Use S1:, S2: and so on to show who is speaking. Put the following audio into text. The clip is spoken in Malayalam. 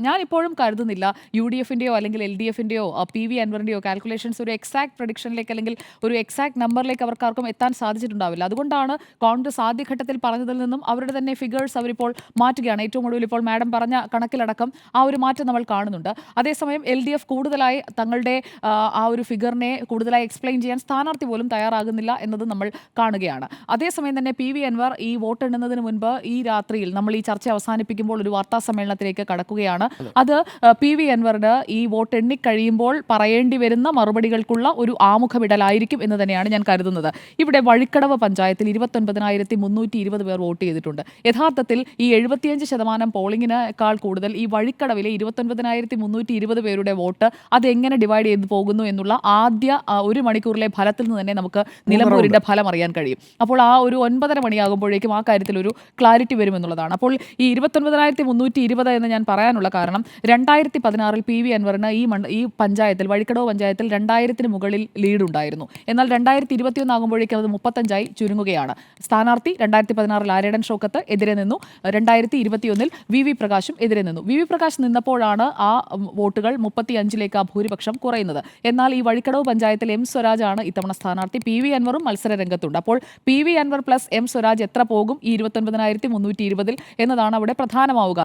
S1: ഞാനിപ്പോഴും കരുതുന്നില്ല UDFിൻ്റെയോ അല്ലെങ്കിൽ LDFിൻ്റെയോ PV അൻവറിൻ്റെയോ കാൽക്കുലേഷൻസ് ഒരു എക്സാക്ട് പ്രഡിക്ഷനിലേക്ക് അല്ലെങ്കിൽ ഒരു എക്സാക്ട് നമ്പറിലേക്ക് അവർക്കാർക്കും എത്താൻ സാധിച്ചിട്ടുണ്ടാവില്ല. അതുകൊണ്ടാണ് കോൺഗ്രസ് ആദ്യഘട്ടത്തിൽ പറഞ്ഞതിൽ നിന്നും അവരുടെ തന്നെ ഫിഗേഴ്സ് അവരിപ്പോൾ മാറ്റുകയാണ്. ഏറ്റവും ഒടുവിൽ ഇപ്പോൾ മാഡം പറഞ്ഞ കണക്കിലടക്കം ആ ഒരു മാറ്റം നമ്മൾ കാണുന്നുണ്ട്. അതേസമയം LDF കൂടുതലായി തങ്ങളുടെ ആ ഒരു ഫിഗറിനെ കൂടുതലായി എക്സ്പ്ലെയിൻ ചെയ്യാൻ സ്ഥാനാർത്ഥി പോലും തയ്യാറാകുന്നില്ല എന്നത് നമ്മൾ കാണുകയാണ്. അതേസമയം തന്നെ PV അൻവർ ഈ വോട്ടെണ്ണുന്നതിന് മുൻപ് ഈ രാത്രിയിൽ നമ്മൾ ഈ ചർച്ച അവസാനിപ്പിക്കുമ്പോൾ ഒരു വാർത്താ സമ്മേളനത്തിലേക്ക് കടക്കുകയാണ്. അത് PV അൻവറിന് ഈ വോട്ട് എണ്ണിക്കഴിയുമ്പോൾ പറയേണ്ടി വരുന്ന മറുപടികൾക്കുള്ള ഒരു ആമുഖമിടലായിരിക്കും എന്ന് തന്നെയാണ് ഞാൻ കരുതുന്നത്. ഇവിടെ വഴിക്കടവ് പഞ്ചായത്തിൽ 29,320 പേർ വോട്ട് ചെയ്തിട്ടുണ്ട്. യഥാർത്ഥത്തിൽ ഈ 75% പോളിംഗിനേക്കാൾ കൂടുതൽ ഈ വഴിക്കടവിലെ 29,320 പേരുടെ വോട്ട് അതെങ്ങനെ ഡിവൈഡ് ചെയ്ത് പോകുന്നു എന്നുള്ള ആദ്യ ഒരു മണിക്കൂറിലെ ഫലത്തിൽ നിന്ന് തന്നെ നമുക്ക് നിലമ്പൂരിന്റെ ഫലം അറിയാൻ കഴിയും. അപ്പോൾ ആ ഒരു 9:30 മണിയാകുമ്പോഴേക്കും ആ കാര്യത്തിൽ ഒരു ക്ലാരിറ്റി വരുമെന്നുള്ളതാണ്. അപ്പോൾ ഈ 29,320 എന്ന് ഞാൻ പറയാനുള്ള കാരണം 2016 PV അൻവറിന് ഈ പഞ്ചായത്തിൽ വഴിക്കടവ് പഞ്ചായത്തിൽ 2000-ന് മുകളിൽ ലീഡ് ഉണ്ടായിരുന്നു. എന്നാൽ 2021 ആകുമ്പോഴേക്കും അത് 35 ചുരുങ്ങുകയാണ്. സ്ഥാനാർത്ഥി 2016 ആര്യടൻ ഷൗക്കത്ത് എതിരെ നിന്നു, 2021 VV പ്രകാശും എതിരെ നിന്നു. VV പ്രകാശ് നിന്നപ്പോഴാണ് ആ വോട്ടുകൾ 35-ലേക്ക് ആ ഭൂരിപക്ഷം കുറയുന്നത്. എന്നാൽ ഈ വഴിക്കടവ് പഞ്ചായത്തിൽ M സ്വരാജ് ആണ് ഇത്തവണ സ്ഥാനാർത്ഥി. PV അൻവറും മത്സര രംഗത്തുണ്ട്. അപ്പോൾ PV Anwar plus M Swaraj എത്ര പോകും ഈ 29,320 എന്നതാണ് അവിടെ പ്രധാനമാവുക.